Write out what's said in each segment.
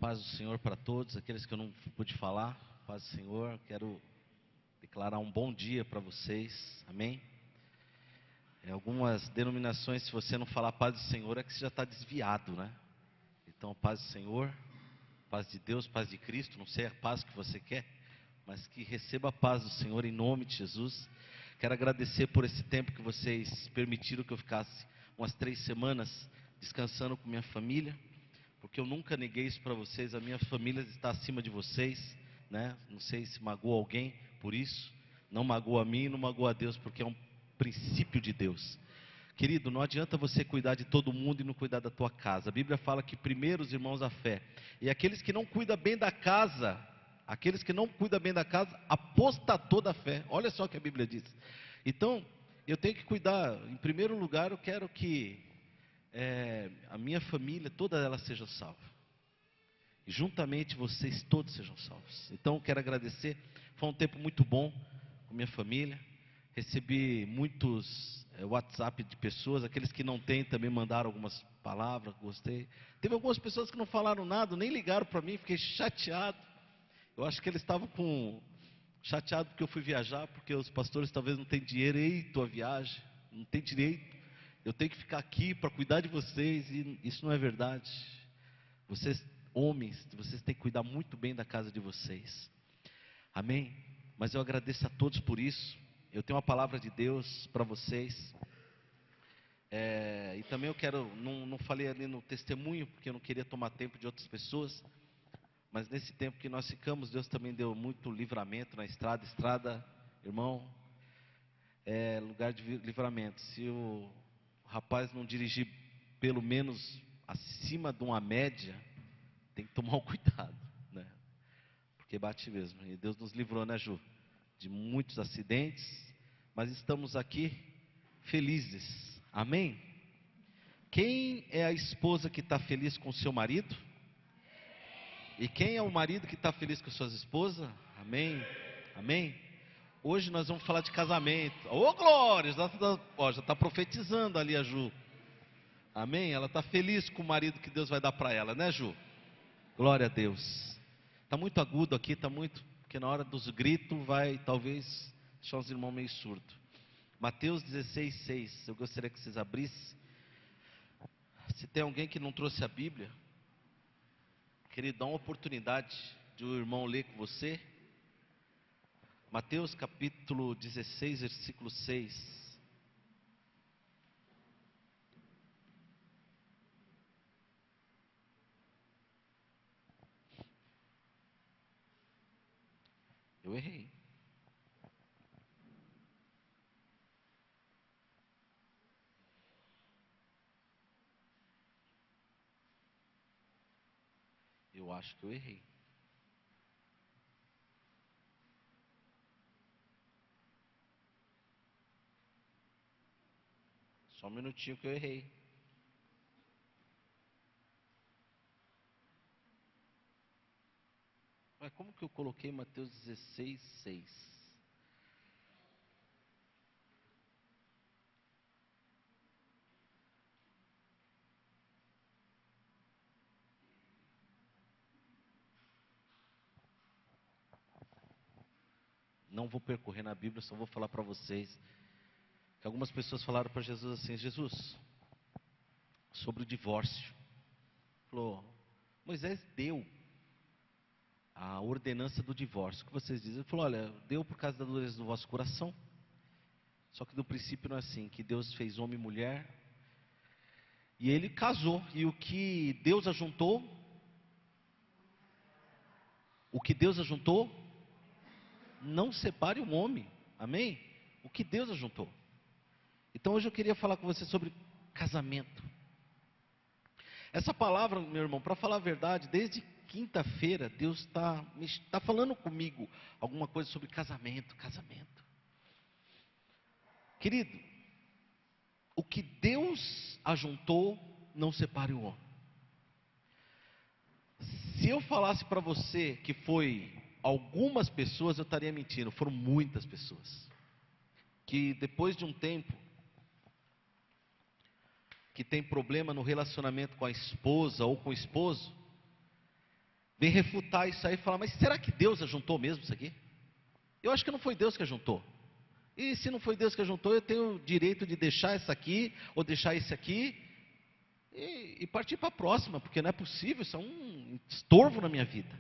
Paz do Senhor para todos, aqueles que eu não pude falar, paz do Senhor, quero declarar um bom dia para vocês, amém? Em algumas denominações, se você não falar paz do Senhor, é que você já está desviado, né? Então, paz do Senhor, paz de Deus, paz de Cristo, não sei a paz que você quer, mas que receba a paz do Senhor em nome de Jesus. Quero agradecer por esse tempo que vocês permitiram que eu ficasse umas 3 semanas descansando com minha família, porque eu nunca neguei isso para vocês, a minha família está acima de vocês, né? Não sei se magoa alguém por isso, não magoa a mim, não magoa a Deus, porque é um princípio de Deus. Querido, não adianta você cuidar de todo mundo e não cuidar da tua casa. A Bíblia fala que primeiro os irmãos da fé, e aqueles que não cuidam bem da casa, apostatou da fé. Olha só o que a Bíblia diz. Então, eu tenho que cuidar. Em primeiro lugar, eu quero que a minha família, toda ela seja salva. E juntamente vocês todos sejam salvos. Então, eu quero agradecer. Foi um tempo muito bom com minha família. Recebi muitos WhatsApp de pessoas. Aqueles que não têm também mandaram algumas palavras. Gostei. Teve algumas pessoas que não falaram nada, nem ligaram para mim. Fiquei chateado. Eu acho que eles estavam chateados porque eu fui viajar, porque os pastores talvez não tenham direito à viagem, não tem direito. Eu tenho que ficar aqui para cuidar de vocês, e isso não é verdade. Vocês, homens, vocês têm que cuidar muito bem da casa de vocês. Amém? Mas eu agradeço a todos por isso. Eu tenho uma palavra de Deus para vocês. E também eu quero, não falei ali no testemunho, porque eu não queria tomar tempo de outras pessoas. Mas nesse tempo que nós ficamos, Deus também deu muito livramento na estrada. Estrada, irmão, é lugar de livramento. Se o rapaz não dirigir pelo menos acima de uma média, tem que tomar um cuidado, né? Porque bate mesmo. E Deus nos livrou, né, Ju? De muitos acidentes, mas estamos aqui felizes. Amém? Quem é a esposa que está feliz com o seu marido? E quem é o marido que está feliz com suas esposas? Amém? Amém? Hoje nós vamos falar de casamento. Ô glória! Já está profetizando ali a Ju. Amém? Ela está feliz com o marido que Deus vai dar para ela, né, Ju? Glória a Deus. Está muito agudo aqui, está muito, porque na hora dos gritos vai talvez deixar os irmãos meio surdos. Mateus 16:6. Eu gostaria que vocês abrissem. Se tem alguém que não trouxe a Bíblia, queria dar uma oportunidade de um irmão ler com você. Mateus capítulo 16, versículo 6. Eu errei. Eu acho que eu errei. Só um minutinho que eu errei. Mas como que eu coloquei Mateus 16, 6? Não vou percorrer na Bíblia, só vou falar para vocês que algumas pessoas falaram para Jesus assim: Jesus, sobre o divórcio. Falou, Moisés deu a ordenança do divórcio. O que vocês dizem? Ele falou, olha, deu por causa da dureza do vosso coração. Só que no princípio não é assim, que Deus fez homem e mulher, e ele casou, e o que Deus ajuntou, não separe um homem, amém? O que Deus ajuntou. Então hoje eu queria falar com você sobre casamento. Essa palavra, meu irmão, para falar a verdade, desde quinta-feira, Deus está falando comigo alguma coisa sobre casamento. Querido, o que Deus ajuntou, não separe o homem. Se eu falasse para você que foi algumas pessoas, eu estaria mentindo. Foram muitas pessoas que depois de um tempo que tem problema no relacionamento com a esposa ou com o esposo, vem refutar isso aí e falar, mas será que Deus ajuntou mesmo isso aqui? Eu acho que não foi Deus que ajuntou. E se não foi Deus que ajuntou, eu tenho o direito de deixar essa aqui, ou deixar esse aqui, e partir para a próxima, porque não é possível, isso é um estorvo na minha vida.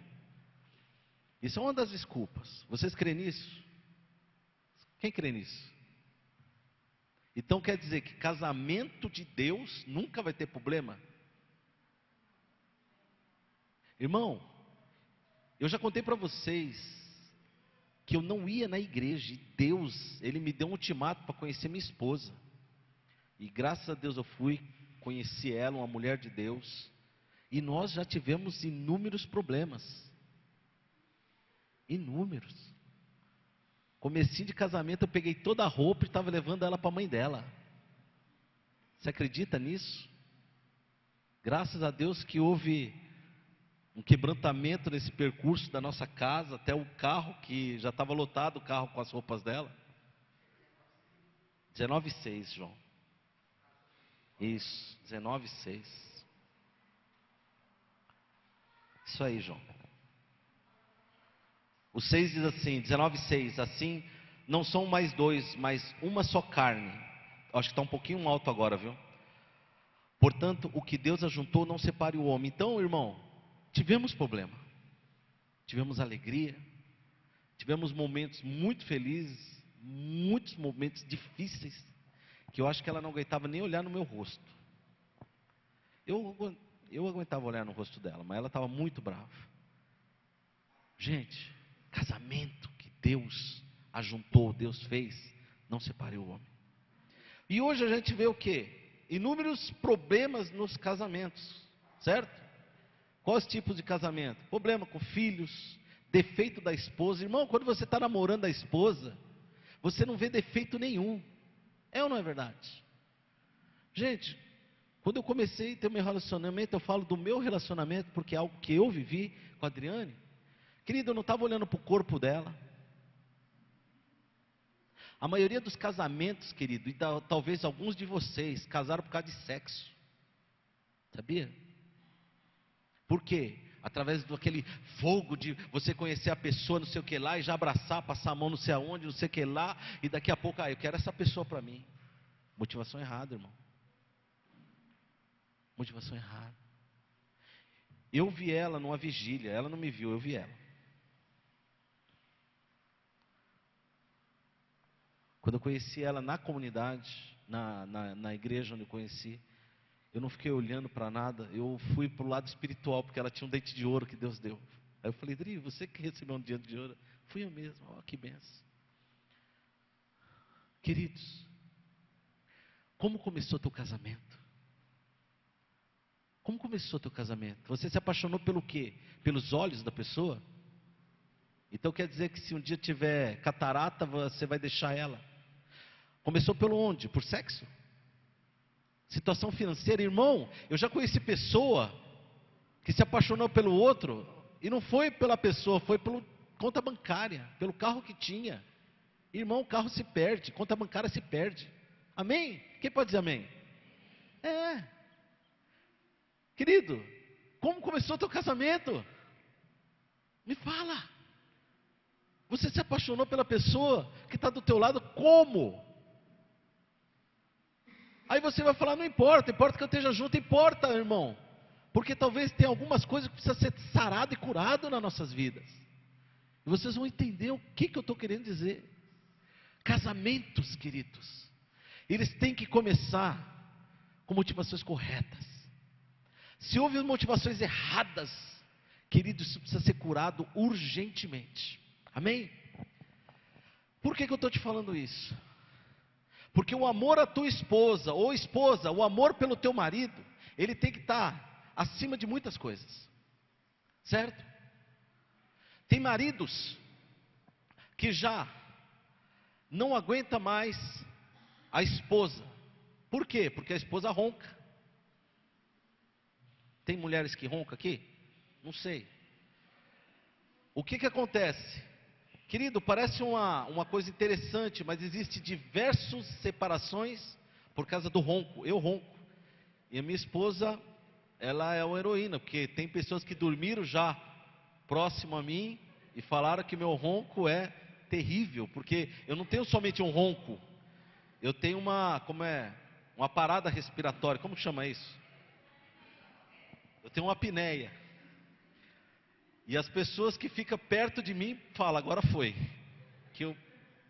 Isso é uma das desculpas. Vocês creem nisso? Quem crê nisso? Então quer dizer que casamento de Deus nunca vai ter problema? Irmão, eu já contei para vocês que eu não ia na igreja, e Deus, Ele me deu um ultimato para conhecer minha esposa, e graças a Deus eu fui, conheci ela, uma mulher de Deus, e nós já tivemos inúmeros problemas, inúmeros. Comecinho de casamento, eu peguei toda a roupa e estava levando ela para a mãe dela. Você acredita nisso? Graças a Deus que houve um quebrantamento nesse percurso da nossa casa até o carro, que já estava lotado o carro com as roupas dela. 19,6, João. Isso, 19,6. Isso aí, João. O 6 diz assim, 19,6, assim, não são mais dois, mas uma só carne. Acho que está um pouquinho alto agora, viu? Portanto, o que Deus ajuntou, não separe o homem. Então, irmão, tivemos problema, tivemos alegria, tivemos momentos muito felizes, muitos momentos difíceis, que eu acho que ela não aguentava nem olhar no meu rosto. Eu aguentava olhar no rosto dela, mas ela estava muito brava. Gente, casamento que Deus ajuntou, Deus fez, não separe o homem. E hoje a gente vê o quê? Inúmeros problemas nos casamentos, certo? Quais tipos de casamento? Problema com filhos, defeito da esposa. Irmão, quando você está namorando a esposa, você não vê defeito nenhum. É ou não é verdade? Gente, quando eu comecei a ter meu relacionamento, eu falo do meu relacionamento, porque é algo que eu vivi com a Adriane. Querido, eu não estava olhando para o corpo dela. A maioria dos casamentos, querido, e talvez alguns de vocês, casaram por causa de sexo. Sabia? Por quê? Através daquele fogo de você conhecer a pessoa, não sei o que lá, e já abraçar, passar a mão não sei aonde, não sei o que lá, e daqui a pouco, eu quero essa pessoa para mim. Motivação errada, irmão. Motivação errada. Eu vi ela numa vigília, ela não me viu, eu vi ela. Quando eu conheci ela na comunidade, na igreja onde eu conheci, eu não fiquei olhando para nada, eu fui para o lado espiritual, porque ela tinha um dente de ouro que Deus deu. Aí eu falei, Dri, você que recebeu um dente de ouro? Fui eu mesmo, ó, que benção. Queridos, como começou teu casamento? Como começou teu casamento? Você se apaixonou pelo quê? Pelos olhos da pessoa? Então quer dizer que se um dia tiver catarata, você vai deixar ela? Começou pelo onde? Por sexo? Situação financeira, irmão, eu já conheci pessoa que se apaixonou pelo outro, e não foi pela pessoa, foi pela conta bancária, pelo carro que tinha. Irmão, o carro se perde, conta bancária se perde. Amém? Quem pode dizer amém? É. Querido, como começou teu casamento? Me fala. Você se apaixonou pela pessoa que está do teu lado, como? Aí você vai falar, não importa, importa que eu esteja junto. Importa, irmão, porque talvez tenha algumas coisas que precisam ser sarado e curado nas nossas vidas, e vocês vão entender o que eu estou querendo dizer. Casamentos, queridos, eles têm que começar com motivações corretas. Se houve motivações erradas, queridos, isso precisa ser curado urgentemente. Amém? Por que eu estou te falando isso? Porque o amor à tua esposa, ou esposa, o amor pelo teu marido, ele tem que estar acima de muitas coisas, certo? Tem maridos que já não aguenta mais a esposa. Por quê? Porque a esposa ronca. Tem mulheres que roncam aqui? Não sei. O que acontece? Querido, parece uma coisa interessante, mas existe diversas separações por causa do ronco. Eu ronco. E a minha esposa, ela é uma heroína, porque tem pessoas que dormiram já próximo a mim e falaram que meu ronco é terrível, porque eu não tenho somente um ronco, eu tenho uma parada respiratória, como que chama isso? Eu tenho uma apneia. E as pessoas que ficam perto de mim falam, agora foi, que eu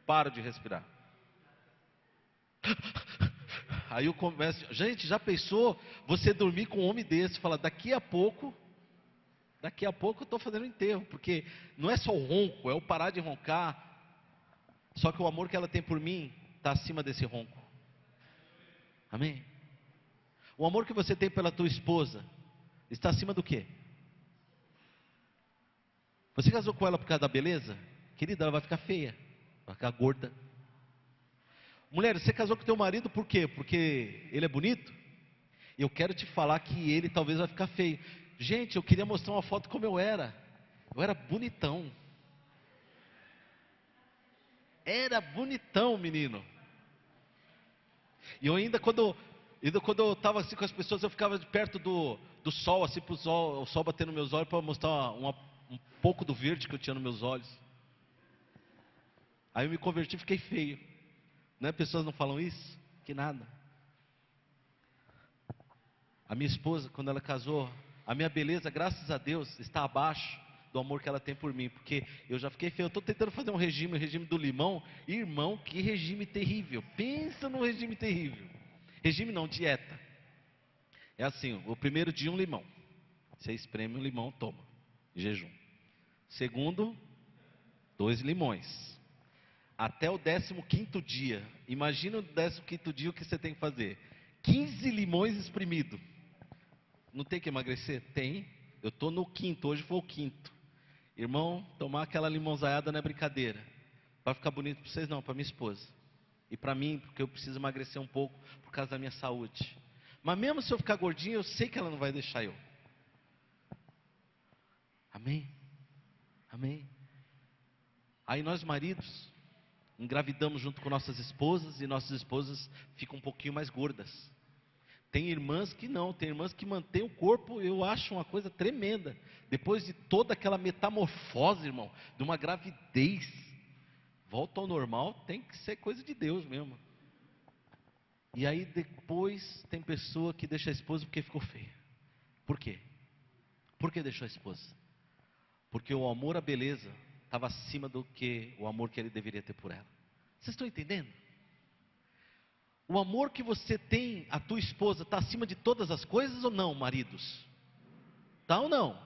paro de respirar. Aí eu começo, gente, já pensou você dormir com um homem desse? Fala, daqui a pouco eu estou fazendo enterro, porque não é só o ronco, é o parar de roncar. Só que o amor que ela tem por mim está acima desse ronco. Amém? O amor que você tem pela tua esposa está acima do quê? Você casou com ela por causa da beleza? Querida, ela vai ficar feia, vai ficar gorda. Mulher, você casou com teu marido por quê? Porque ele é bonito? Eu quero te falar que ele talvez vai ficar feio. Gente, eu queria mostrar uma foto como eu era. Eu era bonitão. Era bonitão, menino. E eu ainda quando eu estava assim com as pessoas, eu ficava de perto do sol, assim, para o sol bater nos meus olhos, para mostrar um pouco do verde que eu tinha nos meus olhos. Aí eu me converti e fiquei feio. Né? Pessoas não falam isso? Que nada. A minha esposa, quando ela casou, a minha beleza, graças a Deus, está abaixo do amor que ela tem por mim, porque eu já fiquei feio. Eu estou tentando fazer um regime, o regime do limão. Irmão, que regime terrível. Pensa num regime terrível. Regime não, dieta. É assim, o primeiro dia um limão. Você espreme um limão, toma, em jejum. Segundo, 2 limões. Até o 15º dia. Imagina o 15º dia o que você tem que fazer. 15 limões espremidos. Não tem que emagrecer? Tem. Eu estou no 5º, hoje foi o 5º. Irmão, tomar aquela limãozaiada não é brincadeira. Vai ficar bonito para vocês não, para minha esposa. E para mim, porque eu preciso emagrecer um pouco por causa da minha saúde. Mas mesmo se eu ficar gordinho, eu sei que ela não vai deixar eu. Amém? Amém? Aí nós maridos engravidamos junto com nossas esposas e nossas esposas ficam um pouquinho mais gordas. Tem irmãs que não, tem irmãs que mantêm o corpo, eu acho uma coisa tremenda. Depois de toda aquela metamorfose, irmão, de uma gravidez, volta ao normal, tem que ser coisa de Deus mesmo. E aí depois tem pessoa que deixa a esposa porque ficou feia. Por quê? Por que deixou a esposa? Porque o amor à beleza estava acima do que o amor que ele deveria ter por ela. Vocês estão entendendo? O amor que você tem à tua esposa está acima de todas as coisas ou não, maridos? Está ou não?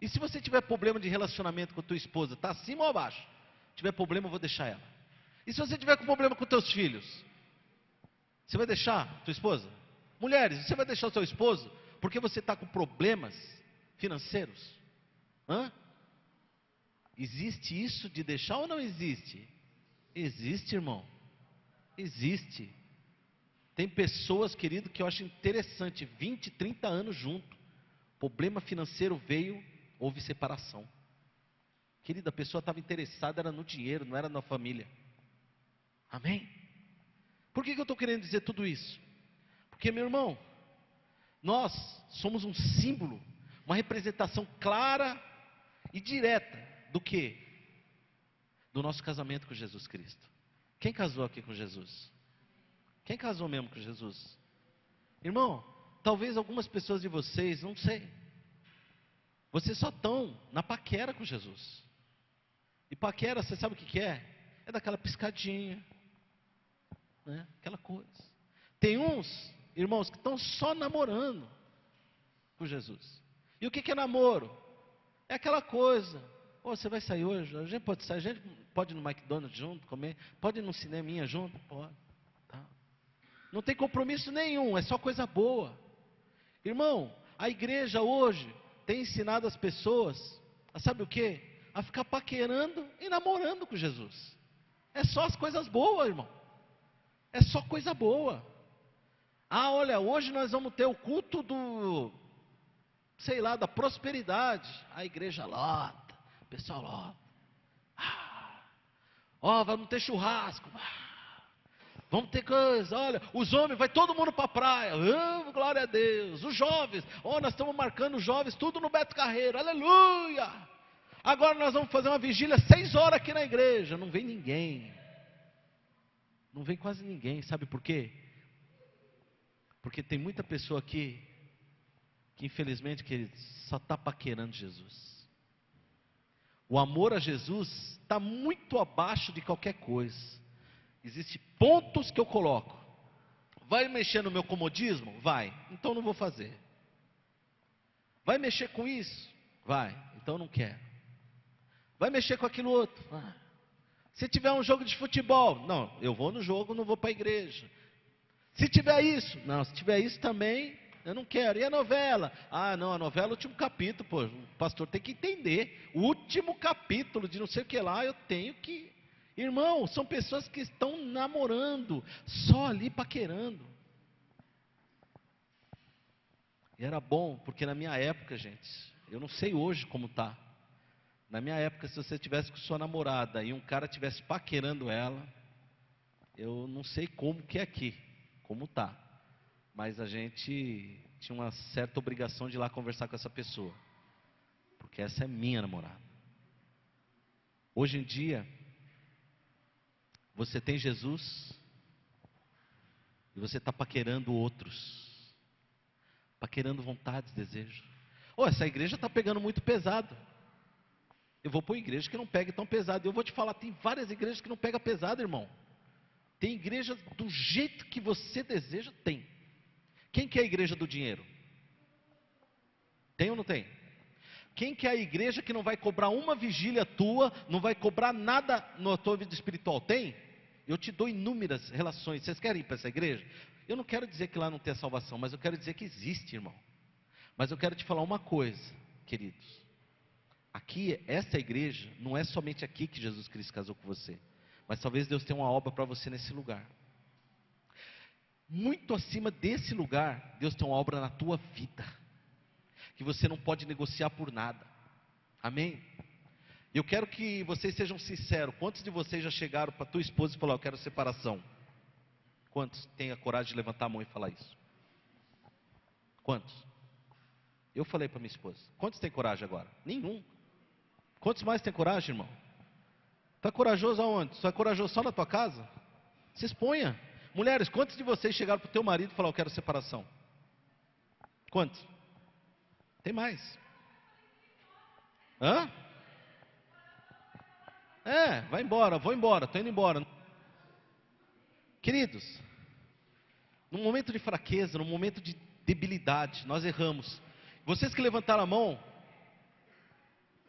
E se você tiver problema de relacionamento com a tua esposa, está acima ou abaixo? Se tiver problema, eu vou deixar ela. E se você tiver com problema com teus filhos? Você vai deixar tua esposa? Mulheres, você vai deixar o seu esposo porque você está com problemas financeiros? Hã? Existe isso de deixar ou não existe? Existe, irmão. Existe. Tem pessoas, querido, que eu acho interessante, 20, 30 anos junto. Problema financeiro veio, houve separação. Querida, a pessoa estava interessada, era no dinheiro, não era na família. Amém? Por que eu estou querendo dizer tudo isso? Porque, meu irmão, nós somos um símbolo, uma representação clara e direta do quê? Do nosso casamento com Jesus Cristo. Quem casou aqui com Jesus? Quem casou mesmo com Jesus? Irmão, talvez algumas pessoas de vocês, não sei. Vocês só estão na paquera com Jesus. E paquera, você sabe o que é? É daquela piscadinha, né? Aquela coisa. Tem uns, irmãos, que estão só namorando com Jesus. E o que é namoro? É aquela coisa. Oh, você vai sair hoje? A gente pode sair, a gente pode ir no McDonald's junto, comer? Pode ir no cineminha junto? Pode. Tá. Não tem compromisso nenhum, é só coisa boa. Irmão, a igreja hoje tem ensinado as pessoas a sabe o quê? A ficar paquerando e namorando com Jesus. É só as coisas boas, irmão. É só coisa boa. Ah, olha, hoje nós vamos ter o culto sei lá, da prosperidade. A igreja lota, o pessoal lota. Ó, vamos ter churrasco. Vamos ter coisa, olha, os homens, vai todo mundo para a praia, oh, glória a Deus. Os jovens, nós estamos marcando os jovens, tudo no Beto Carreiro, aleluia. Agora nós vamos fazer uma vigília 6 horas aqui na igreja. Não vem ninguém, não vem quase ninguém, sabe por quê? Porque tem muita pessoa aqui, que infelizmente, queridos, só está paquerando Jesus. O amor a Jesus está muito abaixo de qualquer coisa. Existem pontos que eu coloco. Vai mexer no meu comodismo? Vai, então não vou fazer. Vai mexer com isso? Vai, então não quero. Vai mexer com aquilo outro? Se tiver um jogo de futebol, não, eu vou no jogo, não vou para a igreja. Se tiver isso, não, se tiver isso também, eu não quero. E a novela? Ah, não, a novela é o último capítulo, pô, o pastor tem que entender. O último capítulo de não sei o que lá, eu tenho que... Irmão, são pessoas que estão namorando, só ali paquerando. E era bom, porque na minha época, gente, eu não sei hoje como está. Na minha época, se você tivesse com sua namorada e um cara tivesse paquerando ela, eu não sei como que é aqui, como está. Mas a gente tinha uma certa obrigação de ir lá conversar com essa pessoa. Porque essa é minha namorada. Hoje em dia, você tem Jesus e você está paquerando outros, paquerando vontades, desejos. Essa igreja está pegando muito pesado. Eu vou para uma igreja que não pegue tão pesado. Eu vou te falar, tem várias igrejas que não pegam pesado, irmão. Tem igrejas do jeito que você deseja, tem. Quem que é a igreja do dinheiro? Tem ou não tem? Quem que é a igreja que não vai cobrar uma vigília tua, não vai cobrar nada na tua vida espiritual? Tem? Eu te dou inúmeras relações. Vocês querem ir para essa igreja? Eu não quero dizer que lá não tem salvação, mas eu quero dizer que existe, irmão. Mas eu quero te falar uma coisa, queridos. Aqui, essa igreja, não é somente aqui que Jesus Cristo casou com você. Mas talvez Deus tenha uma obra para você nesse lugar. Muito acima desse lugar, Deus tem uma obra na tua vida. Que você não pode negociar por nada. Amém? Eu quero que vocês sejam sinceros. Quantos de vocês já chegaram para tua esposa e falaram, eu quero separação? Quantos têm a coragem de levantar a mão e falar isso? Quantos? Eu falei para minha esposa. Quantos têm coragem agora? Nenhum. Quantos mais têm coragem, irmão? Está corajoso aonde? Só é corajoso só na tua casa? Se exponha. Mulheres, quantos de vocês chegaram para o teu marido e falaram, eu quero separação? Quantos? Tem mais. Hã? Vai embora, vou embora, estou indo embora. Queridos, num momento de fraqueza, num momento de debilidade, nós erramos. Vocês que levantaram a mão,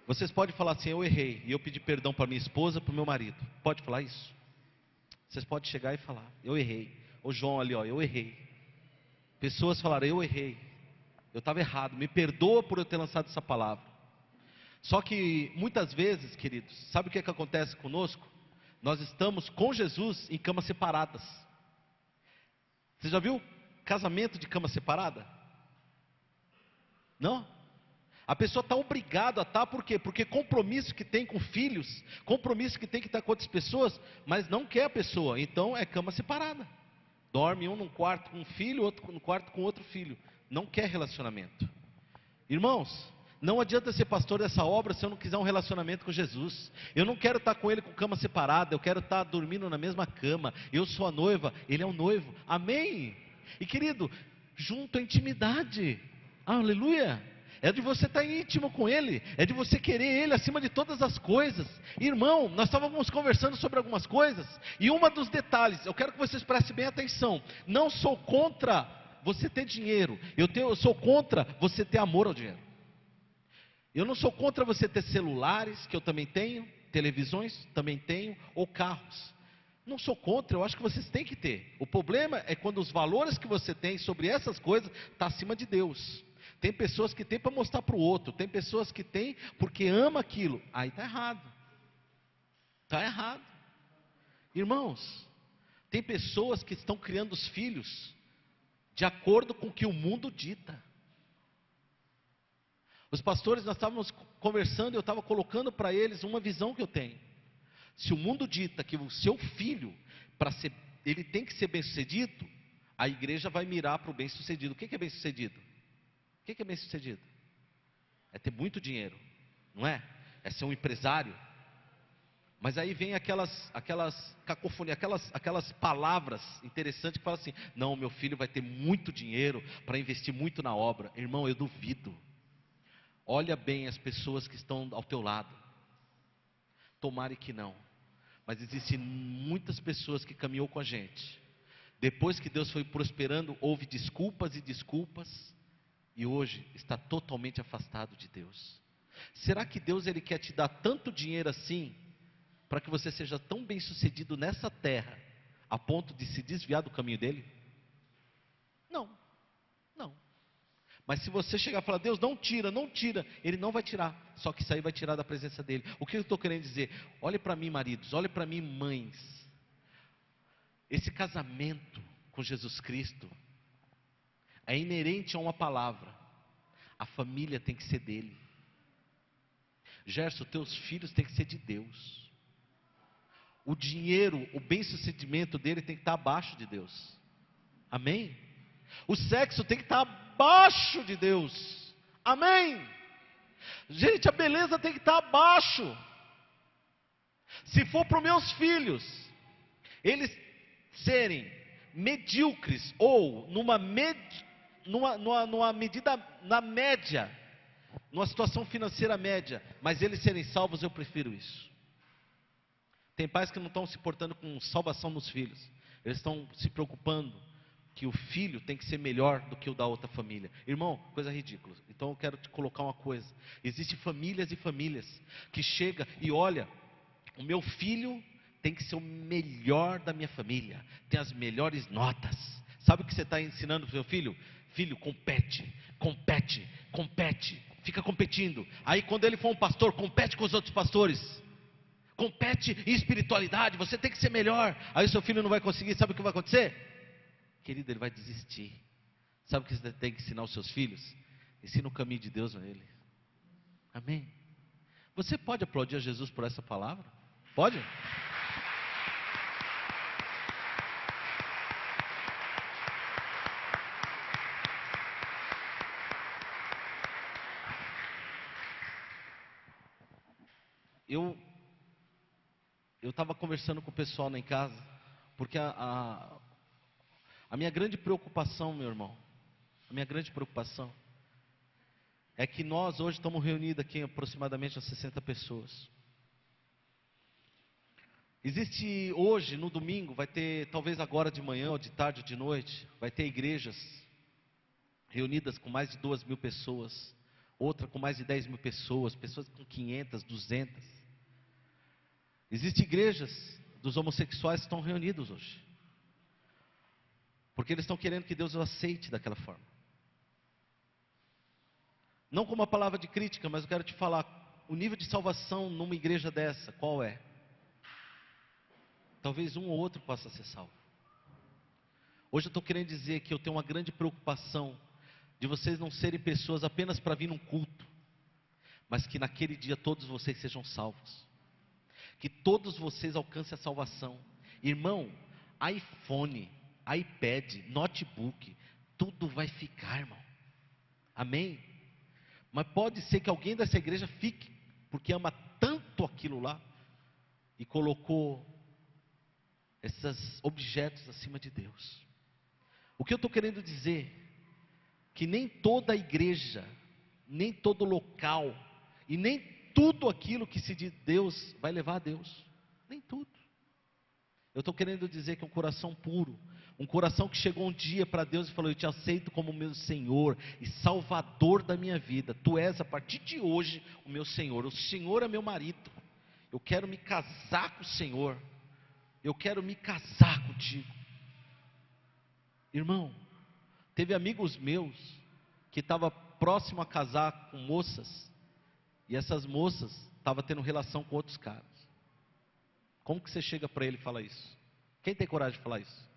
vocês podem falar assim, eu errei, e eu pedi perdão para minha esposa, para o meu marido. Pode falar isso? Vocês podem chegar e falar, eu errei. O João ali, eu errei. Pessoas falaram, eu errei. Eu estava errado, me perdoa por eu ter lançado essa palavra. Só que muitas vezes, queridos, sabe o que acontece conosco? Nós estamos com Jesus em camas separadas. Você já viu casamento de cama separada? Não? A pessoa está obrigada a estar, por quê? Porque compromisso que tem com filhos, compromisso que tem que estar com outras pessoas, mas não quer a pessoa, então é cama separada. Dorme um num quarto com um filho, outro no quarto com outro filho. Não quer relacionamento. Irmãos, não adianta ser pastor dessa obra se eu não quiser um relacionamento com Jesus. Eu não quero estar com ele com cama separada, eu quero estar dormindo na mesma cama. Eu sou a noiva, ele é o noivo. Amém? E querido, junto à intimidade. Aleluia! É de você estar íntimo com ele, é de você querer ele acima de todas as coisas. Irmão, nós estávamos conversando sobre algumas coisas, e um dos detalhes, eu quero que vocês prestem bem atenção. Não sou contra você ter dinheiro, eu sou contra você ter amor ao dinheiro. Eu não sou contra você ter celulares, que eu também tenho, televisões, também tenho, ou carros. Não sou contra, eu acho que vocês têm que ter. O problema é quando os valores que você tem sobre essas coisas estão acima de Deus. Tem pessoas que têm para mostrar para o outro, tem pessoas que têm porque ama aquilo. Aí está errado. Está errado. Irmãos, tem pessoas que estão criando os filhos de acordo com o que o mundo dita. Os pastores, nós estávamos conversando, eu estava colocando para eles uma visão que eu tenho. Se o mundo dita que o seu filho, para ser ele tem que ser bem-sucedido, a igreja vai mirar para o bem-sucedido. O que é bem-sucedido? O que é bem-sucedido? É ter muito dinheiro, não é? É ser um empresário. Mas aí vem aquelas cacofonias, aquelas palavras interessantes que falam assim: não, meu filho vai ter muito dinheiro para investir muito na obra. Irmão, eu duvido. Olha bem as pessoas que estão ao teu lado. Tomara que não. Mas existem muitas pessoas que caminhou com a gente. Depois que Deus foi prosperando, houve desculpas e desculpas, e hoje está totalmente afastado de Deus. Será que Deus ele quer te dar tanto dinheiro assim, para que você seja tão bem sucedido nessa terra, a ponto de se desviar do caminho dele? Não, não. Mas se você chegar e falar: Deus, não tira, não tira, ele não vai tirar. Só que isso aí vai tirar da presença dele. O que eu estou querendo dizer? Olhe para mim, maridos, olhe para mim, mães. Esse casamento com Jesus Cristo é inerente a uma palavra: a família tem que ser dele. Gerson, teus filhos têm que ser de Deus. O dinheiro, o bem-sucedimento dele tem que estar abaixo de Deus. Amém? O sexo tem que estar abaixo de Deus. Amém? Gente, a beleza tem que estar abaixo. Se for para os meus filhos, eles serem medíocres ou numa medida, na média, numa situação financeira média, mas eles serem salvos, eu prefiro isso. Tem pais que não estão se portando com salvação nos filhos. Eles estão se preocupando que o filho tem que ser melhor do que o da outra família. Irmão, coisa ridícula. Então eu quero te colocar uma coisa. Existem famílias e famílias que chegam e olha, o meu filho tem que ser o melhor da minha família, tem as melhores notas. Sabe o que você está ensinando para o seu filho? Filho, compete, compete, compete, fica competindo. Aí quando ele for um pastor, compete com os outros pastores. Compete em espiritualidade, você tem que ser melhor. Aí o seu filho não vai conseguir, sabe o que vai acontecer? Querido, ele vai desistir. Sabe o que você tem que ensinar aos seus filhos? Ensina o caminho de Deus a ele. Amém? Você pode aplaudir a Jesus por essa palavra? Pode? Eu estava conversando com o pessoal lá em casa, porque a minha grande preocupação, meu irmão, a minha grande preocupação é que nós hoje estamos reunidos aqui aproximadamente umas 60 pessoas. Existe hoje, no domingo, vai ter, talvez agora de manhã, ou de tarde, ou de noite, vai ter igrejas reunidas com mais de 2.000 pessoas, outra com mais de 10.000 pessoas, pessoas com 500, 200. Existem igrejas dos homossexuais que estão reunidos hoje, porque eles estão querendo que Deus os aceite daquela forma. Não como uma palavra de crítica, mas eu quero te falar, o nível de salvação numa igreja dessa, qual é? Talvez um ou outro possa ser salvo. Hoje eu estou querendo dizer que eu tenho uma grande preocupação de vocês não serem pessoas apenas para vir num culto, mas que naquele dia todos vocês sejam salvos. Que todos vocês alcancem a salvação. Irmão, iPhone, iPad, notebook, tudo vai ficar, irmão. Amém? Mas pode ser que alguém dessa igreja fique, porque ama tanto aquilo lá, e colocou esses objetos acima de Deus. O que eu estou querendo dizer? Que nem toda igreja, nem todo local, e nem tudo aquilo que se diz Deus, vai levar a Deus. Nem tudo. Eu estou querendo dizer que um coração puro, um coração que chegou um dia para Deus e falou: eu te aceito como meu Senhor e Salvador da minha vida. Tu és a partir de hoje o meu Senhor. O Senhor é meu marido. Eu quero me casar com o Senhor. Eu quero me casar contigo. Irmão, teve amigos meus que estavam próximo a casar com moças, e essas moças estavam tendo relação com outros caras. Como que você chega para ele e fala isso? Quem tem coragem de falar isso?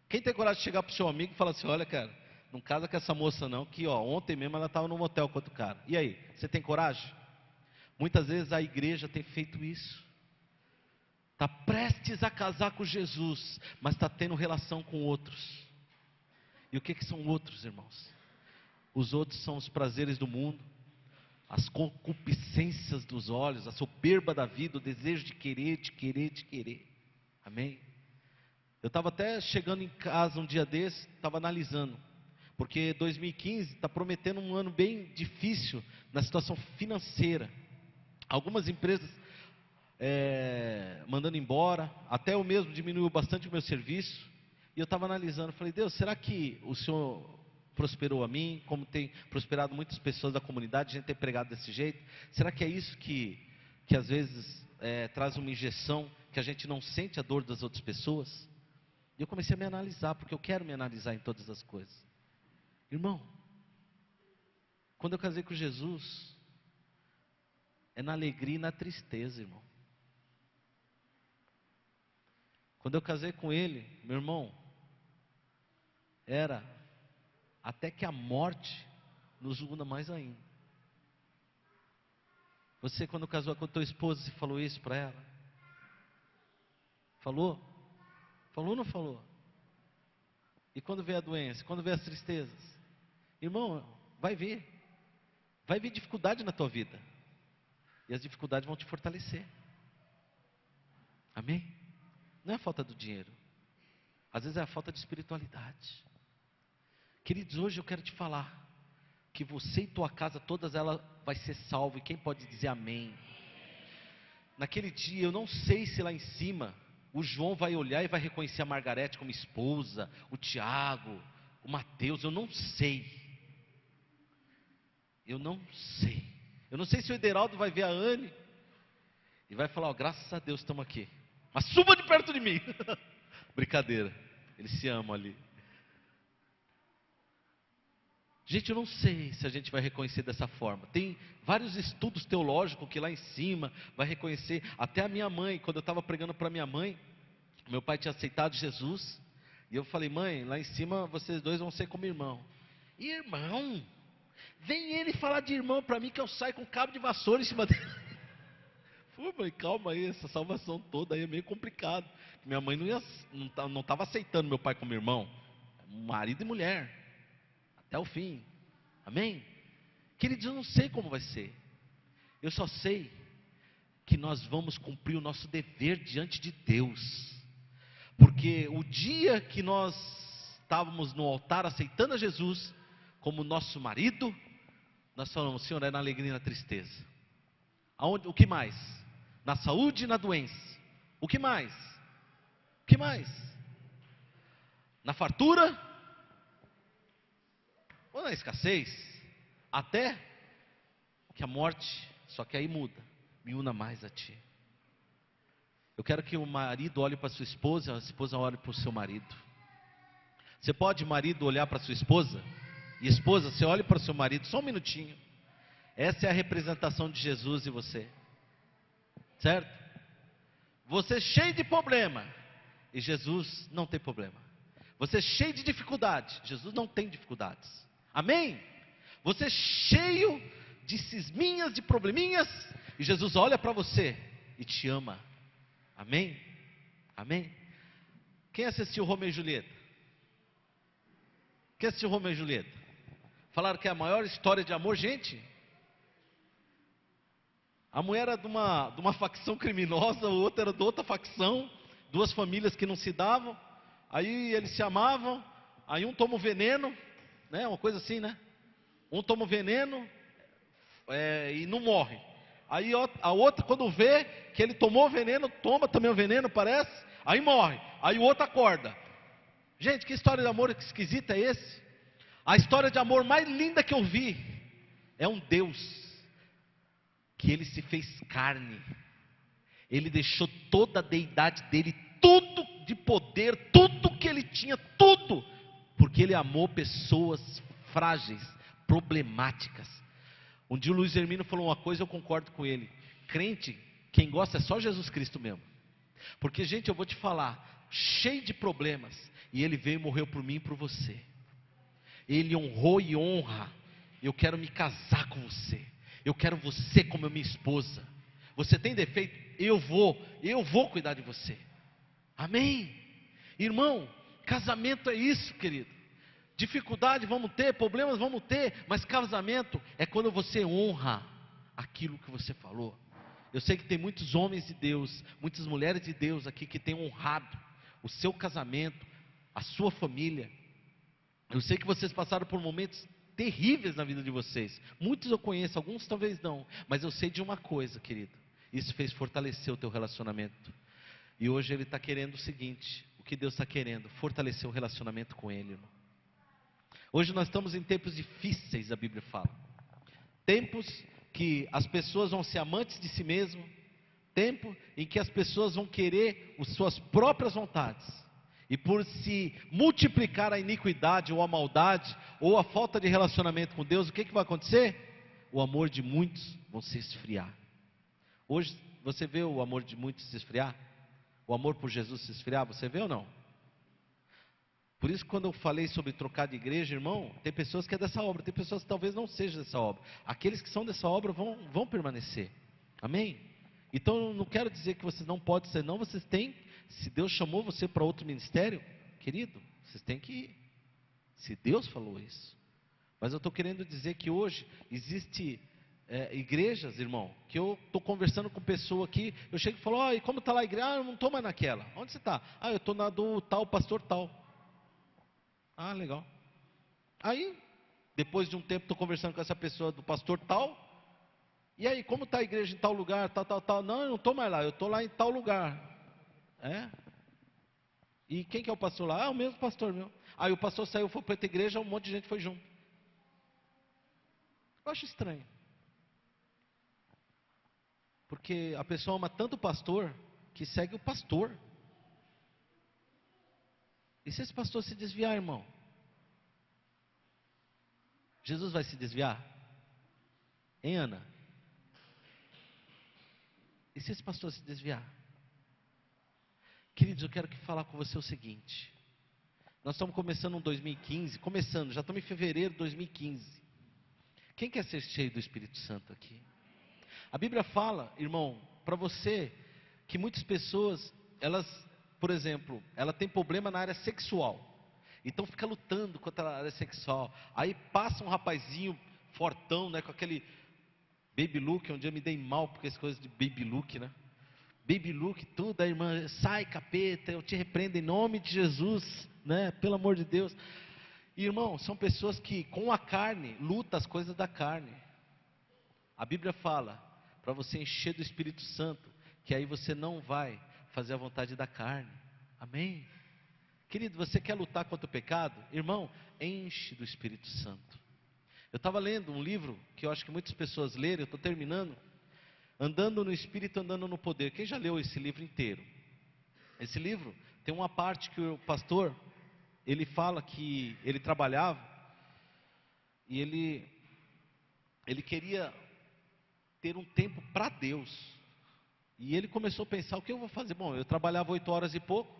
Quem tem coragem de chegar para o seu amigo e falar assim: olha, cara, não casa com essa moça não, que ó, ontem mesmo ela estava no motel com outro cara. E aí, você tem coragem? Muitas vezes a igreja tem feito isso. está prestes a casar com Jesus, mas está tendo relação com outros. E o que são outros, irmãos? Os outros são os prazeres do mundo, as concupiscências dos olhos, a soberba da vida, o desejo de querer, de querer, de querer. Amém? Eu estava até chegando em casa um dia desse, estava analisando, porque 2015 está prometendo um ano bem difícil na situação financeira. Algumas empresas mandando embora, até eu mesmo diminuiu bastante o meu serviço. E eu estava analisando, falei, Deus, será que o Senhor prosperou a mim, como tem prosperado muitas pessoas da comunidade, a gente tem pregado desse jeito? Será que é isso que às vezes traz uma injeção, que a gente não sente a dor das outras pessoas? E eu comecei a me analisar, porque eu quero me analisar em todas as coisas. Irmão, quando eu casei com Jesus, é na alegria e na tristeza, irmão. Quando eu casei com ele, meu irmão, era até que a morte nos una mais ainda. Você, quando casou com a tua esposa, você falou isso para ela? Falou? Falou ou não falou? E quando vê a doença, quando vê as tristezas? Irmão, vai vir dificuldade na tua vida. E as dificuldades vão te fortalecer. Amém? Não é a falta do dinheiro. Às vezes é a falta de espiritualidade. Queridos, hoje eu quero te falar que você e tua casa, todas elas vai ser salvo. E quem pode dizer amém? Naquele dia, eu não sei se lá em cima o João vai olhar e vai reconhecer a Margarete como esposa, o Tiago, o Mateus, eu não sei. Eu não sei. Eu não sei se o Ederaldo vai ver a Anne e vai falar, graças a Deus estamos aqui. Mas suba de perto de mim. Brincadeira, eles se amam ali. Gente, eu não sei se a gente vai reconhecer dessa forma. Tem vários estudos teológicos que lá em cima vai reconhecer. Até a minha mãe, quando eu estava pregando para minha mãe, meu pai tinha aceitado Jesus. E eu falei, mãe, lá em cima vocês dois vão ser como irmão. Irmão? Vem ele falar de irmão para mim que eu saio com cabo de vassoura em cima dele. Pô, mãe, calma aí, essa salvação toda aí é meio complicado. Minha mãe não estava aceitando meu pai como irmão. Marido e mulher. Até o fim. Amém? Queridos, eu não sei como vai ser. Eu só sei que nós vamos cumprir o nosso dever diante de Deus. Porque o dia que nós estávamos no altar aceitando a Jesus como nosso marido, nós falamos, Senhor, é na alegria e na tristeza. O que mais? Na saúde e na doença. O que mais? O que mais? Na fartura ou na escassez? Até que a morte, só que aí muda, me una mais a ti. Eu quero que o marido olhe para a esposa olhe para o seu marido. Você pode, marido, olhar para a sua esposa? E esposa, você olhe para o seu marido, só um minutinho. Essa é a representação de Jesus e você. Certo? Você cheio de problema, e Jesus não tem problema. Você cheio de dificuldade, Jesus não tem dificuldades. Amém? Você cheio de cisminhas, de probleminhas, e Jesus olha para você e te ama. Amém? Amém? Quem assistiu Romeu e Julieta? Quem assistiu Romeu e Julieta? Falaram que é a maior história de amor, gente. A mulher era de uma facção criminosa, o outro era de outra facção, duas famílias que não se davam, aí eles se amavam, aí um toma o veneno, né, uma coisa assim, né? Um toma o veneno e não morre. Aí a outra, quando vê que ele tomou o veneno, toma também o veneno, parece, aí morre. Aí o outro acorda. Gente, que história de amor esquisita é esse? A história de amor mais linda que eu vi é um Deus que ele se fez carne. Ele deixou toda a deidade dele, tudo de poder, tudo que ele tinha, tudo, porque ele amou pessoas frágeis, problemáticas. Um dia o Luiz Hermino falou uma coisa, eu concordo com ele. Crente, quem gosta é só Jesus Cristo mesmo. Porque, gente, eu vou te falar, cheio de problemas, e ele veio e morreu por mim e por você. Ele honrou e honra. Eu quero me casar com você. Eu quero você como minha esposa. Você tem defeito? eu vou cuidar de você. Amém? Irmão, casamento é isso, querido. Dificuldade vamos ter, problemas vamos ter, mas casamento é quando você honra aquilo que você falou. Eu sei que tem muitos homens de Deus, muitas mulheres de Deus aqui que têm honrado o seu casamento, a sua família. Eu sei que vocês passaram por momentos terríveis na vida de vocês. Muitos eu conheço, alguns talvez não, mas eu sei de uma coisa, querido. Isso fez fortalecer o teu relacionamento. E hoje Ele está querendo o seguinte: o que Deus está querendo? Fortalecer o relacionamento com Ele, irmão. Hoje nós estamos em tempos difíceis, a Bíblia fala. Tempos que as pessoas vão ser amantes de si mesmo. Tempo em que as pessoas vão querer as suas próprias vontades. E por se multiplicar a iniquidade ou a maldade, ou a falta de relacionamento com Deus, o que vai acontecer? O amor de muitos vão se esfriar. Hoje você vê o amor de muitos se esfriar? O amor por Jesus se esfriar, você vê ou não? Por isso, quando eu falei sobre trocar de igreja, irmão, tem pessoas que é dessa obra, tem pessoas que talvez não sejam dessa obra. Aqueles que são dessa obra vão permanecer. Amém? Então eu não quero dizer que vocês não podem ser, não, vocês têm. Se Deus chamou você para outro ministério, querido, vocês têm que ir. Se Deus falou isso. Mas eu estou querendo dizer que hoje existe igrejas, irmão, que eu estou conversando com pessoa aqui, eu chego e falo, e como está lá a igreja? Eu não estou mais naquela. Onde você está? Eu estou na do tal, pastor tal. Legal. Aí, depois de um tempo, estou conversando com essa pessoa do pastor tal. E aí, como está a igreja em tal lugar, tal? Não, eu não estou mais lá, eu estou lá em tal lugar. E quem que é o pastor lá? O mesmo pastor meu. Aí o pastor saiu, foi para outra igreja, um monte de gente foi junto. Eu acho estranho. Porque a pessoa ama tanto o pastor, que segue o pastor. E se esse pastor se desviar, irmão? Jesus vai se desviar? Hein, Ana? E se esse pastor se desviar? Queridos, eu quero falar com você o seguinte. Nós estamos começando um 2015, já estamos em fevereiro de 2015. Quem quer ser cheio do Espírito Santo aqui? A Bíblia fala, irmão, para você, que muitas pessoas, elas, por exemplo, ela tem problema na área sexual. Então fica lutando contra a área sexual. Aí passa um rapazinho fortão, com aquele baby look. Um dia eu me dei mal porque as coisas de baby look, Baby look, tudo, a irmã, sai capeta, eu te repreendo em nome de Jesus, pelo amor de Deus. E, irmão, são pessoas que com a carne, lutam as coisas da carne. A Bíblia fala, para você encher do Espírito Santo, que aí você não vai fazer a vontade da carne. Amém? Querido, você quer lutar contra o pecado? Irmão, enche do Espírito Santo. Eu estava lendo um livro, que eu acho que muitas pessoas leram, eu estou terminando, Andando no Espírito, Andando no Poder. Quem já leu esse livro inteiro? Esse livro tem uma parte que o pastor, ele fala que ele trabalhava, e ele queria ter um tempo para Deus. E ele começou a pensar, o que eu vou fazer? Bom, eu trabalhava 8 horas e pouco,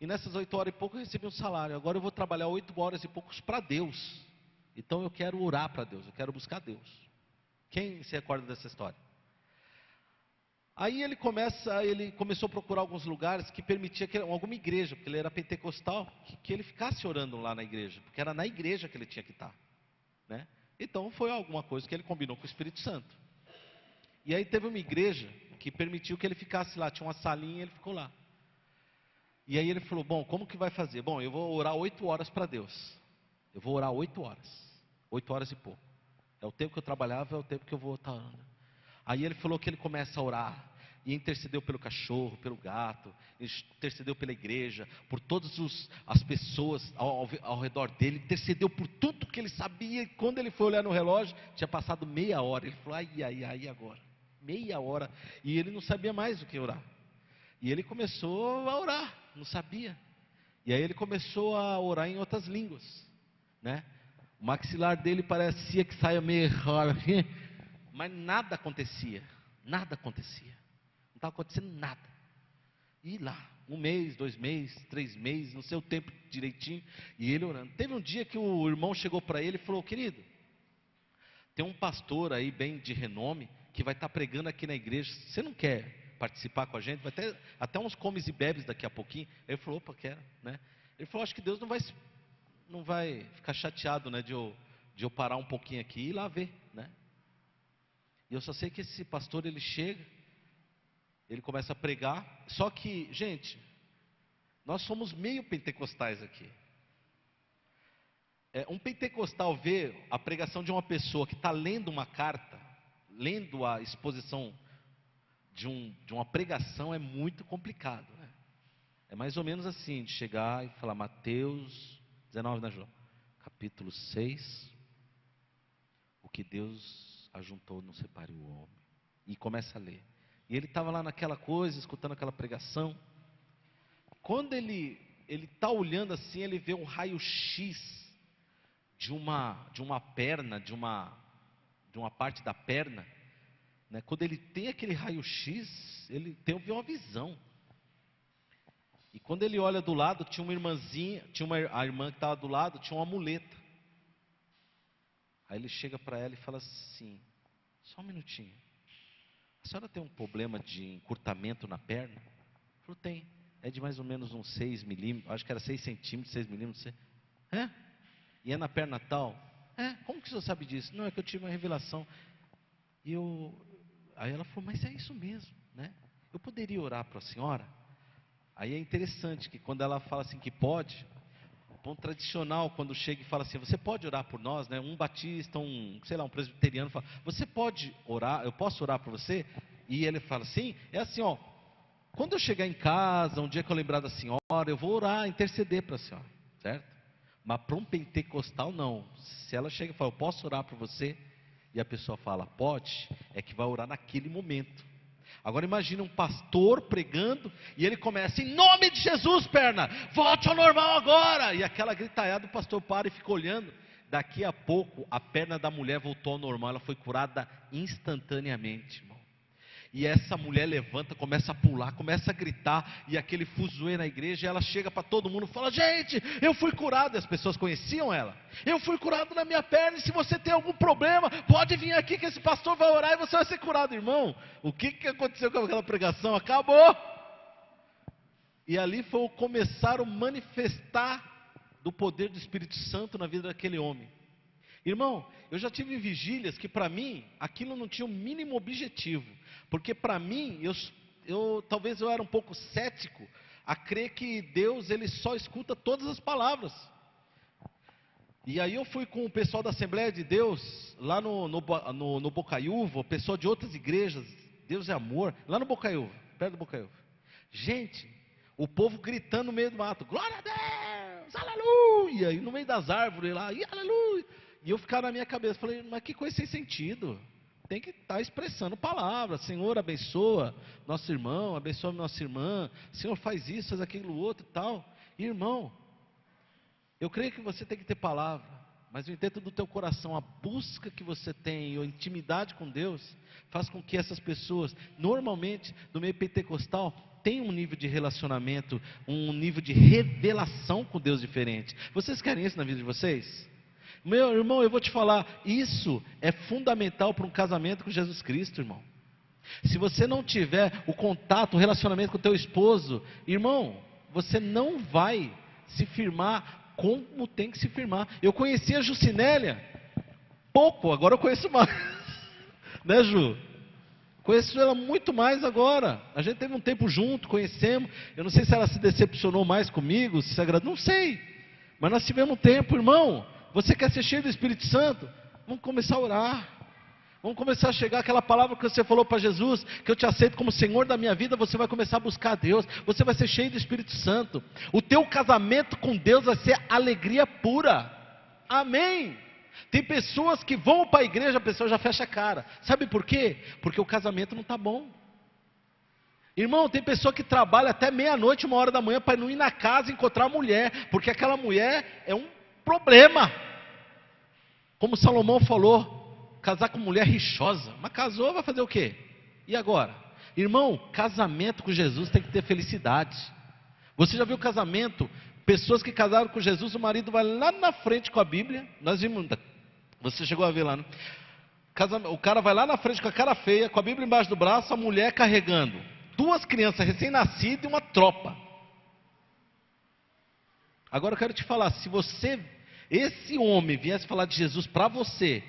e nessas 8 horas e pouco eu recebi um salário. Agora eu vou trabalhar 8 horas e poucos para Deus. Então eu quero orar para Deus, eu quero buscar Deus. Quem se recorda dessa história? Aí ele começou a procurar alguns lugares que permitia alguma igreja, porque ele era pentecostal, que ele ficasse orando lá na igreja, porque era na igreja que ele tinha que estar, Então foi alguma coisa que ele combinou com o Espírito Santo. E aí teve uma igreja que permitiu que ele ficasse lá, tinha uma salinha e ele ficou lá. E aí ele falou, bom, como que vai fazer? Bom, eu vou orar 8 horas para Deus. Eu vou orar 8 horas, 8 horas e pouco. É o tempo que eu trabalhava, é o tempo que eu vou estar orando. Aí ele falou que ele começa a orar, e intercedeu pelo cachorro, pelo gato, intercedeu pela igreja, por todas as pessoas ao redor dele, intercedeu por tudo que ele sabia, e quando ele foi olhar no relógio, tinha passado meia hora, ele falou, ai, agora, meia hora, e ele não sabia mais o que orar, e ele começou a orar, não sabia, e aí ele começou a orar em outras línguas, O maxilar dele parecia que saia meio errado, mas nada acontecia, não estava acontecendo nada. E lá, 1 mês, 2 meses, 3 meses, no seu tempo direitinho, e ele orando. Teve um dia que o irmão chegou para ele e falou, querido, tem um pastor aí bem de renome, que vai estar pregando aqui na igreja. Você não quer participar com a gente? Vai ter até uns comes e bebes daqui a pouquinho. Ele falou, opa, quero, né? Ele falou, acho que Deus não vai ficar chateado, né, de eu parar um pouquinho aqui e ir lá ver, né? E eu só sei que esse pastor, ele chega, ele começa a pregar. Só que, gente, nós somos meio pentecostais aqui. Um pentecostal vê a pregação de uma pessoa que está lendo uma carta, lendo a exposição de uma pregação, é muito complicado, né? É mais ou menos assim, de chegar e falar, Mateus 19, né, João? Capítulo 6, o que Deus ajuntou não separe o homem. E começa a ler. E ele estava lá naquela coisa, escutando aquela pregação. Quando ele está olhando assim, ele vê um raio-x de uma perna, de uma parte da perna, né? Quando ele tem aquele raio-x, ele teve uma visão. E quando ele olha do lado, tinha uma irmãzinha, a irmã que estava do lado, tinha uma muleta. Aí ele chega para ela e fala assim, só um minutinho, a senhora tem um problema de encurtamento na perna? Ele falou, tem, é de mais ou menos uns 6 milímetros, acho que era 6 centímetros, 6 milímetros. É? E é na perna tal? É, como que o senhor sabe disso? Não, é que eu tive uma revelação. Aí ela falou, mas é isso mesmo, né? Eu poderia orar para a senhora? Aí é interessante que quando ela fala assim que pode, o ponto tradicional, quando chega e fala assim, você pode orar por nós, né? Um batista, um presbiteriano fala, você pode orar, eu posso orar por você? E ele fala assim, é assim, ó, quando eu chegar em casa, um dia que eu lembrar da senhora, eu vou orar, interceder para a senhora, certo? Mas para um pentecostal não. Se ela chega e fala, eu posso orar por você? E a pessoa fala, pode, é que vai orar naquele momento. Agora imagine um pastor pregando e ele começa, em nome de Jesus, perna, volte ao normal agora. E aquela gritaiada, o pastor para e fica olhando. Daqui a pouco a perna da mulher voltou ao normal, ela foi curada instantaneamente, irmão. E essa mulher levanta, começa a pular, começa a gritar, e aquele fuzuê na igreja, e ela chega para todo mundo e fala, gente, eu fui curado. E as pessoas conheciam ela. Eu fui curado na minha perna, e se você tem algum problema, pode vir aqui que esse pastor vai orar e você vai ser curado. Irmão, o que aconteceu com aquela pregação? Acabou. E ali foi o começar o manifestar do poder do Espírito Santo na vida daquele homem. Irmão, eu já tive vigílias que para mim, aquilo não tinha o mínimo objetivo. Porque para mim, talvez eu era um pouco cético a crer que Deus, ele só escuta todas as palavras. E aí eu fui com o pessoal da Assembleia de Deus, lá no Bocaiúva, o pessoal de outras igrejas, Deus é amor, lá no Bocaiúva, perto do Bocaiúva. Gente, o povo gritando no meio do mato, glória a Deus, aleluia, e no meio das árvores lá, e aleluia. E eu ficava na minha cabeça, falei, mas que coisa sem sentido. Tem que estar expressando palavras. Senhor, abençoa nosso irmão, abençoa nossa irmã. Senhor, faz isso, faz aquilo outro e tal. E, irmão, eu creio que você tem que ter palavra, mas dentro do teu coração, a busca que você tem, a intimidade com Deus, faz com que essas pessoas, normalmente, do meio pentecostal, tenham um nível de relacionamento, um nível de revelação com Deus diferente. Vocês querem isso na vida de vocês? Meu irmão, eu vou te falar, isso é fundamental para um casamento com Jesus Cristo, irmão. Se você não tiver o contato, o relacionamento com o teu esposo, irmão, você não vai se firmar como tem que se firmar. Eu conhecia a Jucinélia pouco, agora eu conheço mais. Né, Ju? Conheço ela muito mais agora. A gente teve um tempo junto, conhecemos. Eu não sei se ela se decepcionou mais comigo, se agradou, não sei. Mas nós tivemos um tempo, irmão. Você quer ser cheio do Espírito Santo? Vamos começar a orar. Vamos começar a chegar aquela palavra que você falou para Jesus, que eu te aceito como Senhor da minha vida. Você vai começar a buscar a Deus. Você vai ser cheio do Espírito Santo. O teu casamento com Deus vai ser alegria pura. Amém. Tem pessoas que vão para a igreja, a pessoa já fecha a cara. Sabe por quê? Porque o casamento não está bom. Irmão, tem pessoa que trabalha até meia-noite, 1h da manhã, para não ir na casa e encontrar a mulher, porque aquela mulher é um problema. Como Salomão falou, casar com mulher rixosa. Mas casou, vai fazer o quê? E agora? Irmão, casamento com Jesus tem que ter felicidade. Você já viu casamento? Pessoas que casaram com Jesus, o marido vai lá na frente com a Bíblia. Nós vimos, você chegou a ver lá, né? O cara vai lá na frente com a cara feia, com a Bíblia embaixo do braço, a mulher carregando 2 crianças recém-nascidas e uma tropa. Agora eu quero te falar, se esse homem viesse falar de Jesus para você,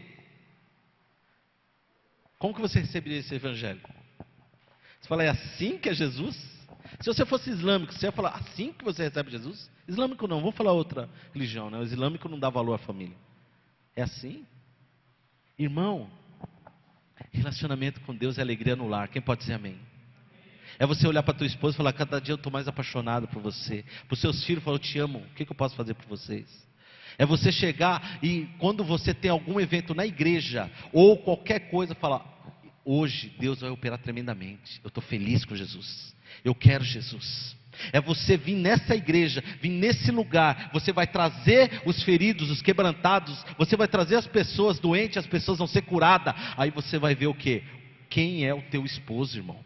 como que você receberia esse evangelho? Você fala, é assim que é Jesus? Se você fosse islâmico, você ia falar, assim que você recebe Jesus? Islâmico não, vou falar outra religião, né? O islâmico não dá valor à família. É assim? Irmão, relacionamento com Deus é alegria no lar. Quem pode dizer amém? É você olhar para tua esposa e falar, cada dia eu estou mais apaixonado por você. Para os seus filhos falar, eu te amo, o que eu posso fazer por vocês? É você chegar e quando você tem algum evento na igreja, ou qualquer coisa, falar, hoje Deus vai operar tremendamente. Eu estou feliz com Jesus, eu quero Jesus. É você vir nessa igreja, vir nesse lugar, você vai trazer os feridos, os quebrantados, você vai trazer as pessoas doentes, as pessoas vão ser curadas. Aí você vai ver o quê? Quem é o teu esposo, irmão?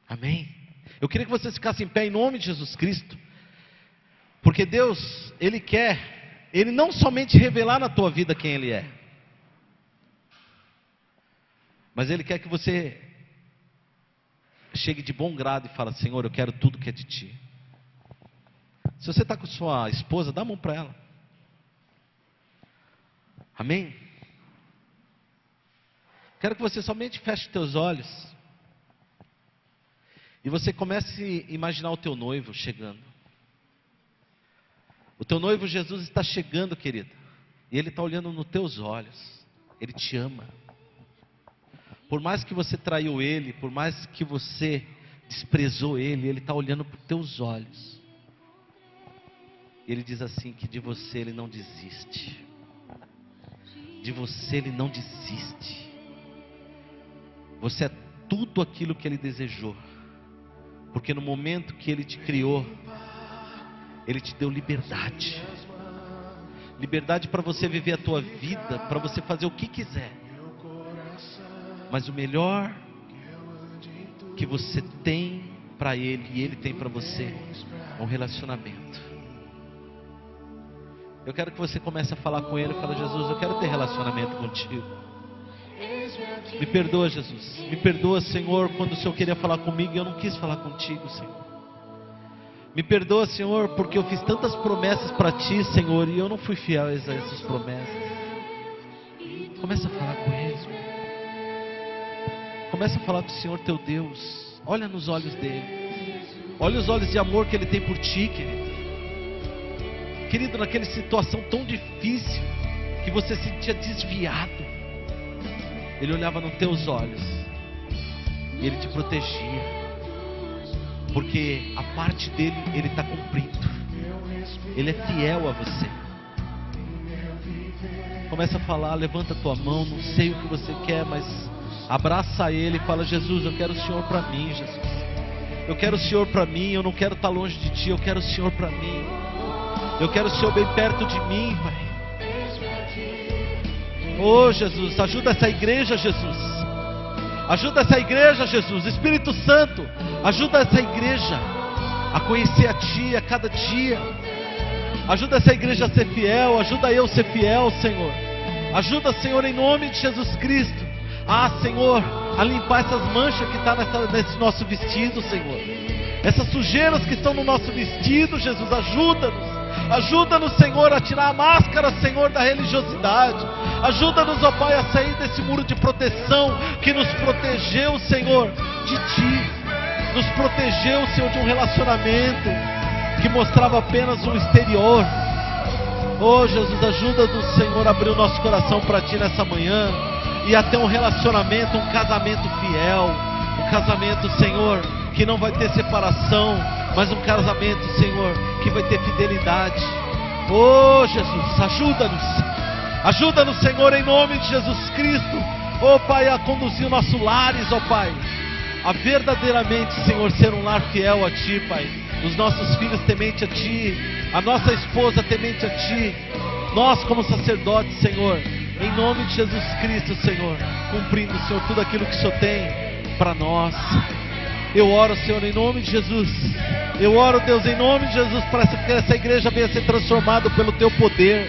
Amém? Eu queria que você ficasse em pé em nome de Jesus Cristo, porque Deus, Ele quer, Ele não somente revelar na tua vida quem Ele é, mas Ele quer que você chegue de bom grado e fale, Senhor, eu quero tudo que é de Ti. Se você está com sua esposa, dá a mão para ela. Amém? Quero que você somente feche teus olhos e você comece a imaginar o teu noivo chegando. O teu noivo Jesus está chegando, querida, e Ele está olhando nos teus olhos. Ele te ama. Por mais que você traiu Ele, por mais que você desprezou Ele, Ele está olhando para os teus olhos. E Ele diz assim, que de você Ele não desiste. De você Ele não desiste. Você é tudo aquilo que Ele desejou. Porque no momento que Ele te criou, Ele te deu liberdade. Liberdade para você viver a tua vida, para você fazer o que quiser. Mas o melhor que você tem para Ele e Ele tem para você é um relacionamento. Eu quero que você comece a falar com Ele e fale, Jesus, eu quero ter relacionamento contigo. Me perdoa, Jesus. Me perdoa, Senhor, quando o Senhor queria falar comigo e eu não quis falar contigo, Senhor. Me perdoa, Senhor, porque eu fiz tantas promessas para Ti, Senhor, e eu não fui fiel a essas promessas. Começa a falar com Ele. Começa a falar com o Senhor teu Deus. Olha nos olhos dele. Olha os olhos de amor que Ele tem por ti, querido. Querido, naquela situação tão difícil, que você se sentia desviado, Ele olhava nos teus olhos e Ele te protegia, porque a parte dele Ele está cumprindo. Ele é fiel a você. Começa a falar, levanta a tua mão. Não sei o que você quer, mas abraça Ele e fala, Jesus, eu quero o Senhor para mim, Jesus. Eu quero o Senhor para mim, eu não quero estar longe de Ti, eu quero o Senhor para mim. Eu quero o Senhor bem perto de mim, Pai. Oh, Jesus, ajuda essa igreja, Jesus. Ajuda essa igreja, Jesus. Espírito Santo, ajuda essa igreja a conhecer a Ti a cada dia. Ajuda essa igreja a ser fiel. Ajuda eu a ser fiel, Senhor. Ajuda, Senhor, em nome de Jesus Cristo. Senhor, a limpar essas manchas que estão nesse nosso vestido, Senhor. Essas sujeiras que estão no nosso vestido, Jesus, ajuda-nos. Ajuda-nos, Senhor, a tirar a máscara, Senhor, da religiosidade. Ajuda-nos, ó Pai, a sair desse muro de proteção que nos protegeu, Senhor, de Ti. Nos protegeu, Senhor, de um relacionamento que mostrava apenas um exterior. Oh, Jesus, ajuda-nos, Senhor, a abrir o nosso coração para Ti nessa manhã e a ter um relacionamento, um casamento fiel. Um casamento, Senhor, que não vai ter separação, mas um casamento, Senhor, que vai ter fidelidade. Oh, Jesus, ajuda-nos. Ajuda-nos, Senhor, em nome de Jesus Cristo. Oh, Pai, a conduzir os nossos lares, ó Pai, a verdadeiramente, Senhor, ser um lar fiel a Ti, Pai. Os nossos filhos temente a Ti, a nossa esposa temente a Ti, nós como sacerdotes, Senhor, em nome de Jesus Cristo, Senhor, cumprindo, Senhor, tudo aquilo que o Senhor tem para nós. Eu oro, Senhor, em nome de Jesus. Eu oro, Deus, em nome de Jesus, para que essa igreja venha ser transformada pelo Teu poder.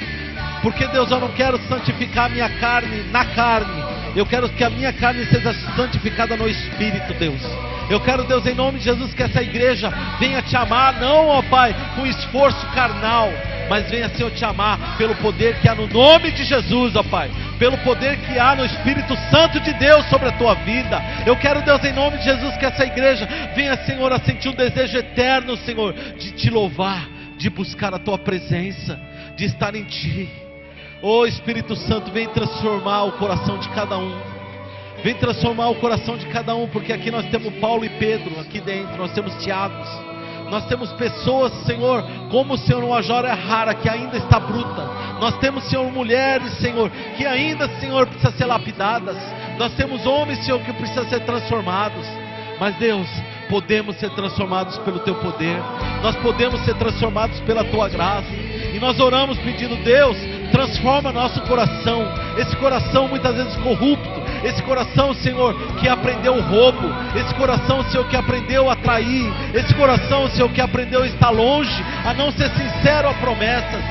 Porque, Deus, eu não quero santificar minha carne na carne, Eu quero que a minha carne seja santificada no Espírito, Deus. Eu quero, Deus, em nome de Jesus, que essa igreja venha te amar, não, ó Pai, com esforço carnal, mas venha, Senhor, te amar pelo poder que há no nome de Jesus, ó Pai, pelo poder que há no Espírito Santo de Deus sobre a tua vida. Eu quero, Deus, em nome de Jesus, que essa igreja venha, Senhor, a sentir um desejo eterno, Senhor, de te louvar, de buscar a tua presença, de estar em ti. Ó Espírito Santo, vem transformar o coração de cada um. Vem transformar o coração de cada um, porque aqui nós temos Paulo e Pedro, aqui dentro nós temos Tiago, nós temos pessoas, Senhor, como o Senhor, uma joia rara que ainda está bruta. Nós temos, Senhor, mulheres, Senhor, que ainda, Senhor, precisam ser lapidadas. Nós temos homens, Senhor, que precisam ser transformados. Mas Deus, podemos ser transformados pelo Teu poder, nós podemos ser transformados pela Tua graça. E nós oramos pedindo, Deus, transforma nosso coração, esse coração muitas vezes corrupto, esse coração, Senhor, que aprendeu o roubo, esse coração, Senhor, que aprendeu a trair, esse coração, Senhor, que aprendeu a estar longe, a não ser sincero a promessas.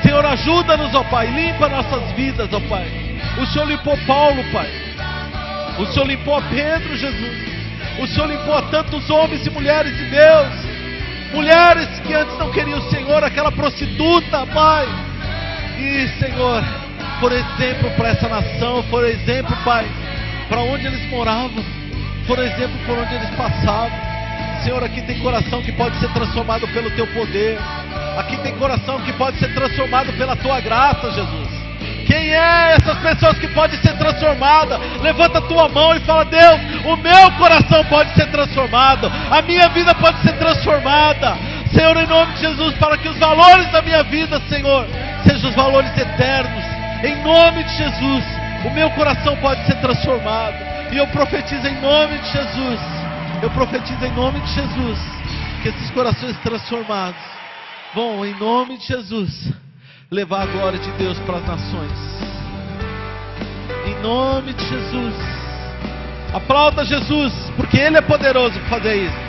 Senhor, ajuda-nos, ó Pai, limpa nossas vidas, ó Pai. O Senhor limpou Paulo, Pai, o Senhor limpou a Pedro, Jesus, o Senhor limpou a tantos homens e mulheres de Deus, mulheres que antes não queriam o Senhor, aquela prostituta, Pai, e Senhor, por exemplo para essa nação, por exemplo, Pai, para onde eles moravam, por exemplo por onde eles passavam. Senhor, aqui tem coração que pode ser transformado pelo Teu poder, aqui tem coração que pode ser transformado pela Tua graça, Jesus. Quem é essas pessoas que podem ser transformadas? Levanta a tua mão e fala: Deus, o meu coração pode ser transformado, a minha vida pode ser transformada, Senhor, em nome de Jesus, para que os valores da minha vida, Senhor, sejam os valores eternos. Em nome de Jesus, o meu coração pode ser transformado. E eu profetizo em nome de Jesus, eu profetizo em nome de Jesus, que esses corações transformados vão, em nome de Jesus, levar a glória de Deus para as nações. Em nome de Jesus. Aplauda Jesus, porque Ele é poderoso para fazer isso.